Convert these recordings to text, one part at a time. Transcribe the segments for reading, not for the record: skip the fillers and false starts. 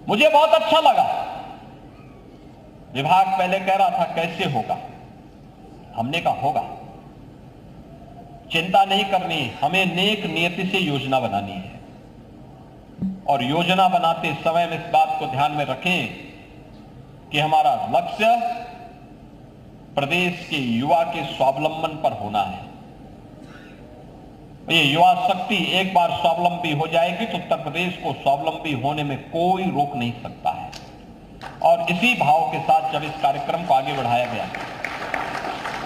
मुझे बहुत अच्छा लगा। विभाग पहले कह रहा था कैसे होगा, हमने कहा होगा, चिंता नहीं करनी, हमें नेक नियति से योजना बनानी है। और योजना बनाते समय हम इस बात को ध्यान में रखें कि हमारा लक्ष्य प्रदेश के युवा के स्वावलंबन पर होना है। ये युवा शक्ति एक बार स्वावलंबी हो जाएगी तो उत्तर प्रदेश को स्वावलंबी होने में कोई रोक नहीं सकता है। और इसी भाव के साथ जब इस कार्यक्रम को आगे बढ़ाया गया,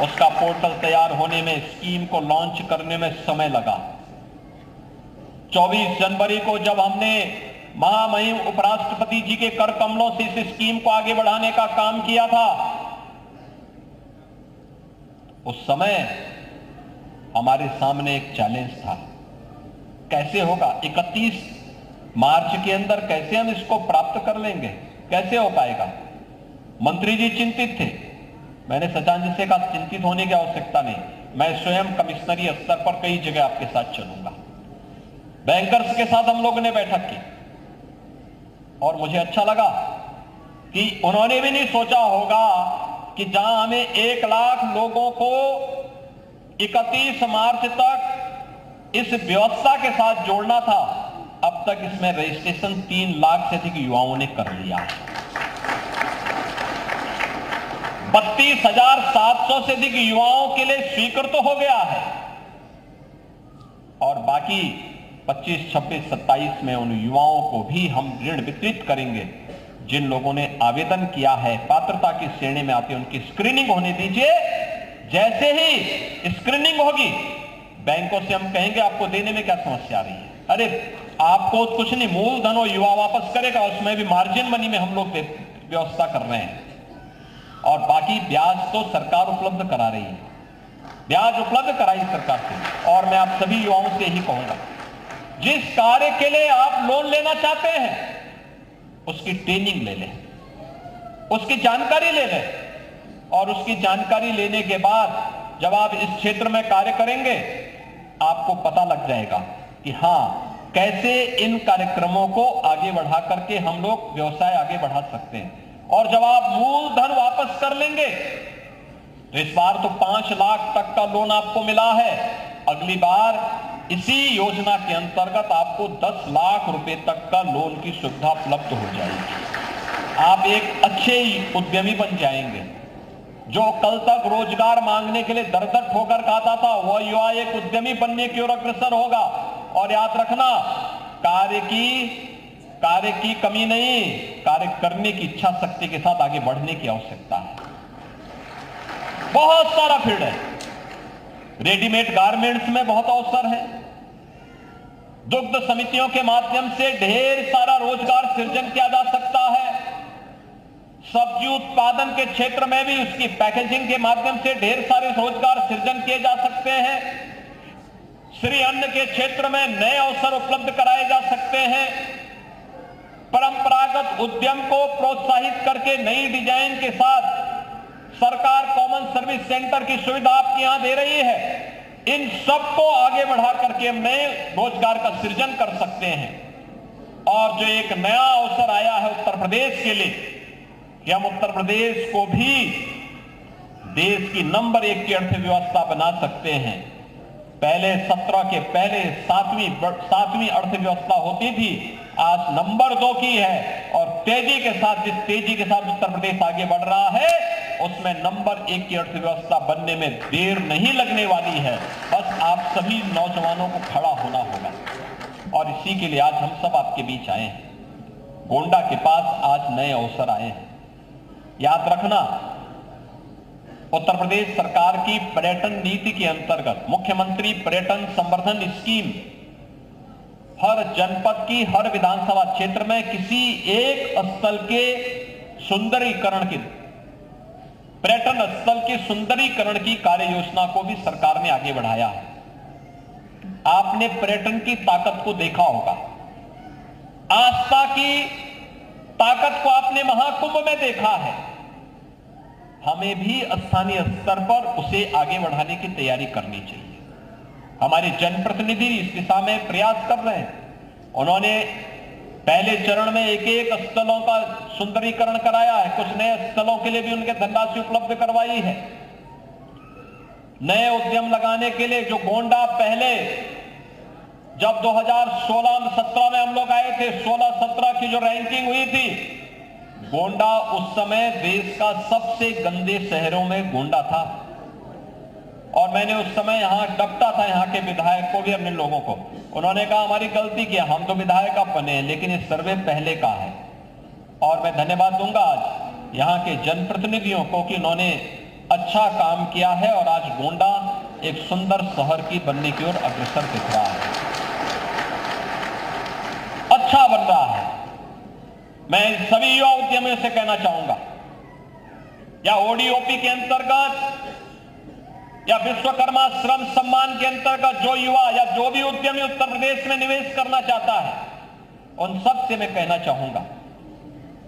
उसका पोर्टल तैयार होने में, स्कीम को लॉन्च करने में समय लगा। 24 जनवरी को जब हमने महामहिम उपराष्ट्रपति जी के कर कमलों से इस स्कीम को आगे बढ़ाने का काम किया था, उस समय हमारे सामने एक चैलेंज था, कैसे होगा 31 मार्च के अंदर कैसे हम इसको प्राप्त कर लेंगे, कैसे हो पाएगा। मंत्री जी चिंतित थे। मैंने सचान जी से कहा चिंतित होने की आवश्यकता नहीं, मैं स्वयं कमिश्नरी स्तर पर कई जगह आपके साथ चलूंगा। बैंकर्स के साथ हम लोगों ने बैठक की और मुझे अच्छा लगा कि उन्होंने भी नहीं सोचा होगा कि जहां हमें 1 लाख लोगों को 31 मार्च तक इस व्यवस्था के साथ जोड़ना था, अब तक इसमें रजिस्ट्रेशन 3 लाख से अधिक युवाओं ने कर लिया है। 32,700 से अधिक युवाओं के लिए स्वीकृत तो हो गया है और बाकी 25, 26, 27 में उन युवाओं को भी हम ऋण वितरित करेंगे जिन लोगों ने आवेदन किया है। पात्रता की श्रेणी में आते उनकी स्क्रीनिंग होने दीजिए। जैसे ही स्क्रीनिंग होगी, बैंकों से हम कहेंगे आपको देने में क्या समस्या आ रही है, अरे आपको कुछ नहीं, मूलधन और युवा वापस करेगा, उसमें भी मार्जिन मनी में हम लोग व्यवस्था कर रहे हैं और बाकी ब्याज तो सरकार उपलब्ध करा रही है, ब्याज उपलब्ध कराई सरकार से। और मैं आप सभी युवाओं से यही कहूंगा, जिस कार्य के लिए आप लोन लेना चाहते हैं उसकी ट्रेनिंग ले लें, उसकी जानकारी ले लें और उसकी जानकारी लेने के बाद जब आप इस क्षेत्र में कार्य करेंगे आपको पता लग जाएगा कि हां कैसे इन कार्यक्रमों को आगे बढ़ा करके हम लोग व्यवसाय आगे बढ़ा सकते हैं। और जब आप मूलधन वापस कर लेंगे तो इस बार तो 5 लाख तक का लोन आपको मिला है, अगली बार इसी योजना के अंतर्गत आपको 10 लाख रुपए तक का लोन की सुविधा उपलब्ध हो जाएगी। आप एक अच्छे उद्यमी बन जाएंगे। जो कल तक रोजगार मांगने के लिए दर-दर ठोकर खाता था, वह युवा एक उद्यमी बनने की ओर अग्रसर होगा। और याद रखना, कार्य की कमी नहीं, कार्य करने की इच्छा शक्ति के साथ आगे बढ़ने की आवश्यकता है। बहुत सारा फील्ड है, रेडीमेड गारमेंट्स में बहुत अवसर है, दुग्ध समितियों के माध्यम से ढेर सारा रोजगार सृजन किया जा सकता है, सब्जी उत्पादन के क्षेत्र में भी उसकी पैकेजिंग के माध्यम से ढेर सारे रोजगार सृजन किए जा सकते हैं, श्री अन्न के क्षेत्र में नए अवसर उपलब्ध कराए जा सकते हैं, परंपरागत उद्यम को प्रोत्साहित करके नई डिजाइन के साथ सरकार कॉमन सर्विस सेंटर की सुविधा आपके यहां दे रही है। इन सबको आगे बढ़ा करके हम नए रोजगार का सृजन कर सकते हैं। और जो एक नया अवसर आया है उत्तर प्रदेश के लिए कि हम उत्तर प्रदेश को भी देश की नंबर 1 की अर्थव्यवस्था बना सकते हैं। पहले 17 के पहले 7वीं अर्थव्यवस्था होती थी, आज नंबर 2 की है। और तेजी के साथ, जिस तेजी के साथ उत्तर प्रदेश आगे बढ़ रहा है, उसमें नंबर 1 की अर्थव्यवस्था बनने में देर नहीं लगने वाली है। बस आप सभी नौजवानों को खड़ा होना होगा और इसी के लिए आज हम सब आपके बीच आए हैं। गोंडा के पास आज नए अवसर आए हैं। याद रखना, उत्तर प्रदेश सरकार की पर्यटन नीति के अंतर्गत मुख्यमंत्री पर्यटन संवर्धन स्कीम हर जनपद की, हर विधानसभा क्षेत्र में किसी एक स्थल के सुंदरीकरण की, पर्यटन स्थल के सुंदरीकरण की कार्य योजना को भी सरकार ने आगे बढ़ाया है। आपने पर्यटन की ताकत को देखा होगा, आस्था की ताकत को आपने महाकुंभ में देखा है। हमें भी स्थानीय स्तर पर उसे आगे बढ़ाने की तैयारी करनी चाहिए। हमारे जनप्रतिनिधि इस दिशा में प्रयास कर रहे हैं। उन्होंने पहले चरण में एक एक स्थलों का सुंदरीकरण कराया है, कुछ नए स्थलों के लिए भी उनके धनराशि उपलब्ध करवाई है। नए उद्यम लगाने के लिए जो गोंडा पहले जब 2016-17 में हम लोग आए थे, 16-17 की जो रैंकिंग हुई थी, गोंडा उस समय देश का सबसे गंदे शहरों में गोंडा था। और मैंने उस समय यहां डपटा था यहां के विधायक को भी, अपने लोगों को। उन्होंने कहा हमारी गलती किया, हम तो विधायक अब बने हैं, लेकिन ये सर्वे पहले का है। और मैं धन्यवाद दूंगा आज यहां के जनप्रतिनिधियों को कि उन्होंने अच्छा काम किया है और आज गोंडा एक सुंदर शहर की बनने की ओर अग्रसर दिख रहा है, अच्छा बन रहा है। मैं सभी युवा उद्यमियों से कहना चाहूंगा, या ओडीओपी के अंतर्गत या विश्वकर्मा श्रम सम्मान के अंतर्गत जो युवा या जो भी उद्यमी उत्तर प्रदेश में निवेश करना चाहता है, उन सब से मैं कहना चाहूंगा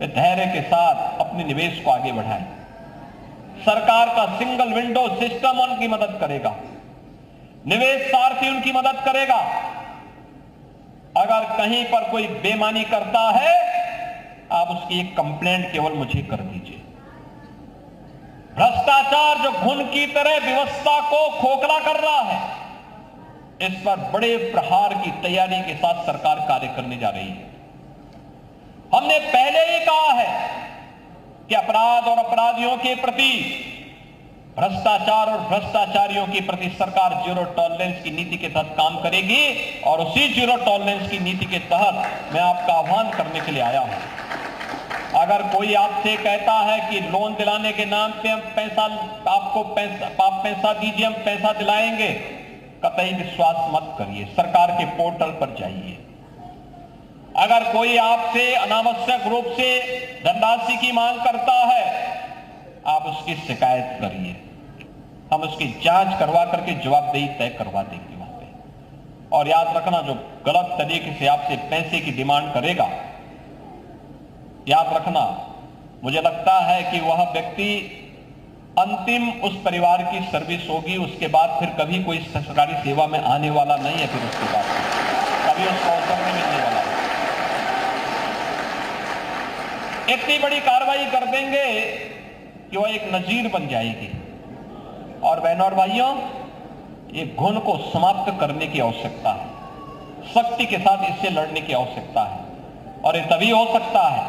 कि धैर्य के साथ अपने निवेश को आगे बढ़ाएं। सरकार का सिंगल विंडो सिस्टम उनकी मदद करेगा, निवेश सारथी उनकी मदद करेगा। अगर कहीं पर कोई बेईमानी करता है, आप उसकी एक कंप्लेंट केवल मुझे कर दीजिए। भ्रष्टाचार जो घुन की तरह व्यवस्था को खोखला कर रहा है, इस पर बड़े प्रहार की तैयारी के साथ सरकार कार्य करने जा रही है। हमने पहले ही कहा है कि अपराध और अपराधियों के प्रति, भ्रष्टाचार और भ्रष्टाचारियों के प्रति सरकार जीरो टॉलरेंस की नीति के तहत काम करेगी। और उसी जीरो टॉलरेंस की नीति के तहत मैं आपका आह्वान करने के लिए आया हूं। अगर कोई आपसे कहता है कि लोन दिलाने के नाम पे हम आप पैसा दीजिए, हम पैसा दिलाएंगे, कतई विश्वास मत करिए। सरकार के पोर्टल पर जाइए। अगर कोई आपसे अनावश्यक रूप से धनराशि की मांग करता है, आप उसकी शिकायत करिए, हम उसकी जांच करवा करके जवाबदेही तय करवा देंगे वहां पे। और याद रखना, जो गलत तरीके से आपसे पैसे की डिमांड करेगा, याद रखना, मुझे लगता है कि वह व्यक्ति अंतिम उस परिवार की सर्विस होगी, उसके बाद फिर कभी कोई सरकारी सेवा में आने वाला नहीं है, फिर उसके बाद कभी उसको अवसर नहीं मिलने वाला। इतनी बड़ी कार्रवाई कर देंगे कि वह एक नजीर बन जाएगी। और बहनों और भाइयों, ये घुन को समाप्त करने की आवश्यकता है, सख्ती के साथ इससे लड़ने की आवश्यकता है। और ये तभी हो सकता है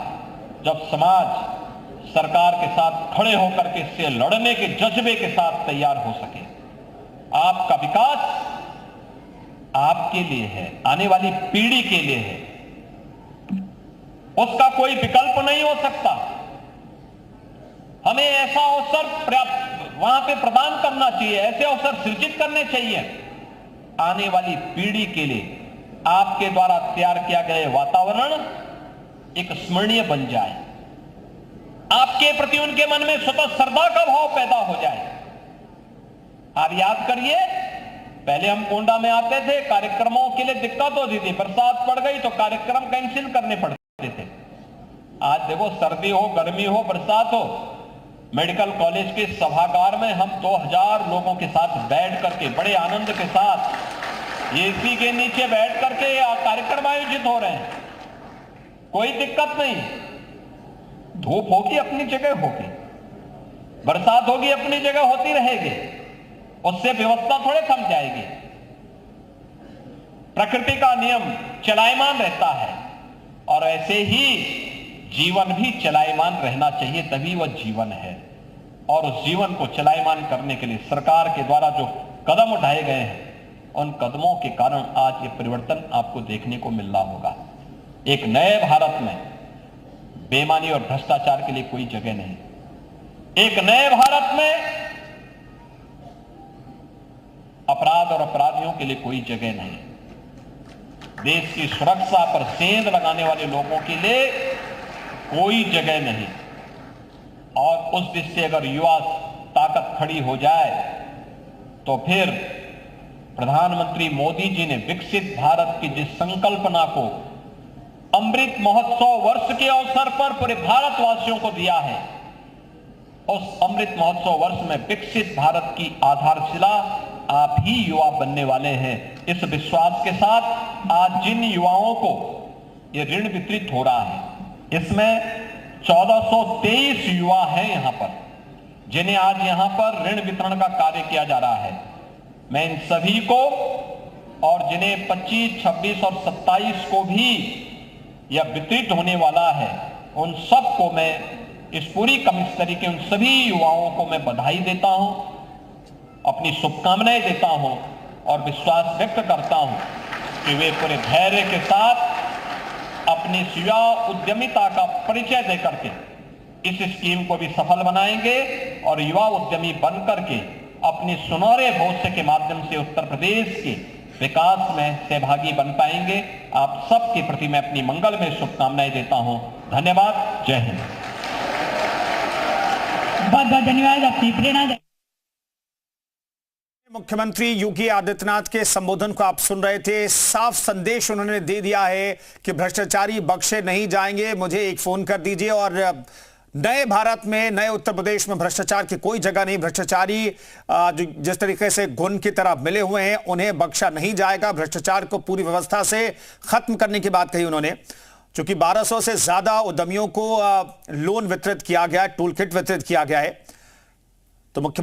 जब समाज सरकार के साथ खड़े होकर के इससे लड़ने के जज्बे के साथ तैयार हो सके। आपका विकास आपके लिए है, आने वाली पीढ़ी के लिए है, उसका कोई विकल्प नहीं हो सकता। हमें ऐसा अवसर वहां पे प्रदान करना चाहिए, ऐसे अवसर सृजित करने चाहिए आने वाली पीढ़ी के लिए। आपके द्वारा तैयार किया गया वातावरण एक स्मरणीय बन जाए, आपके प्रति उनके मन में स्वतः श्रद्धा का भाव पैदा हो जाए। आप याद करिए, पहले हम गोंडा में आते थे, कार्यक्रमों के लिए दिक्कत होती थी, बरसात पड़ गई तो कार्यक्रम कैंसिल करने पड़ते थे। आज देखो, सर्दी हो, गर्मी हो, बरसात हो, मेडिकल कॉलेज के सभागार में हम 2000 लोगों के साथ बैठ करके बड़े आनंद के साथ एसी के नीचे बैठ करके कार्यक्रम आयोजित हो रहे हैं। कोई दिक्कत नहीं, धूप होगी अपनी जगह होगी, बरसात होगी अपनी जगह होती रहेगी, उससे व्यवस्था थोड़े थम जाएगी। प्रकृति का नियम चलायमान रहता है और ऐसे ही जीवन भी चलायमान रहना चाहिए, तभी वह जीवन है। और उस जीवन को चलायमान करने के लिए सरकार के द्वारा जो कदम उठाए गए हैं, उन कदमों के कारण आज ये परिवर्तन आपको देखने को मिल रहा होगा। एक नए भारत में बेईमानी और भ्रष्टाचार के लिए कोई जगह नहीं। एक नए भारत में अपराध और अपराधियों के लिए कोई जगह नहीं। देश की सुरक्षा पर सेंध लगाने वाले लोगों के लिए कोई जगह नहीं। और उस दिश से अगर युवा ताकत खड़ी हो जाए तो फिर प्रधानमंत्री मोदी जी ने विकसित भारत की जिस संकल्पना को अमृत महोत्सव वर्ष के अवसर पर पूरे भारतवासियों को दिया है, उस अमृत महोत्सव वर्ष में विकसित भारत की आधारशिला आप ही युवा बनने वाले हैं। इस विश्वास के साथ आज जिन युवाओं को ये ऋण वितरित हो रहा है। इसमें 1423 युवा हैं यहां पर, जिन्हें आज यहां पर ऋण वितरण का कार्य किया जा रहा है। मैं इन सभी को और जिन्हें 25, 26 और 27 को भी यह वितरित होने वाला है, उन सब को मैं इस पूरी कमिश्नरी के उन सभी युवाओं को मैं बधाई देता हूं, अपनी शुभकामनाएं देता हूं और विश्वास व्यक्त करता हूं कि वे पूरे धैर्य के साथ अपनी युवा उद्यमिता का परिचय देकर के इस स्कीम को भी सफल बनाएंगे और युवा उद्यमी बनकर के अपनी सुनहरे भविष्य के माध्यम से उत्तर प्रदेश के विकास में सहभागी बन पाएंगे। आप सबके प्रति मैं अपनी मंगलमय शुभकामनाएं देता हूं। धन्यवाद। जय हिंद। बहुत बहुत धन्यवाद। अपनी प्रेरणा मुख्यमंत्री योगी आदित्यनाथ के संबोधन को आप सुन रहे थे। साफ संदेश उन्होंने दे दिया है कि भ्रष्टाचारी बख्शे नहीं जाएंगे, मुझे एक फोन कर दीजिए। और नए भारत में, नए उत्तर प्रदेश में भ्रष्टाचार की कोई जगह नहीं। भ्रष्टाचारी जिस तरीके से घुन की तरह मिले हुए हैं, उन्हें बख्शा नहीं जाएगा। भ्रष्टाचार को पूरी व्यवस्था से खत्म करने की बात कही उन्होंने। चूंकि 1200 से ज्यादा उद्यमियों को लोन वितरित किया गया है, टूल किट वितरित किया गया है, तो मुख्यमंत्री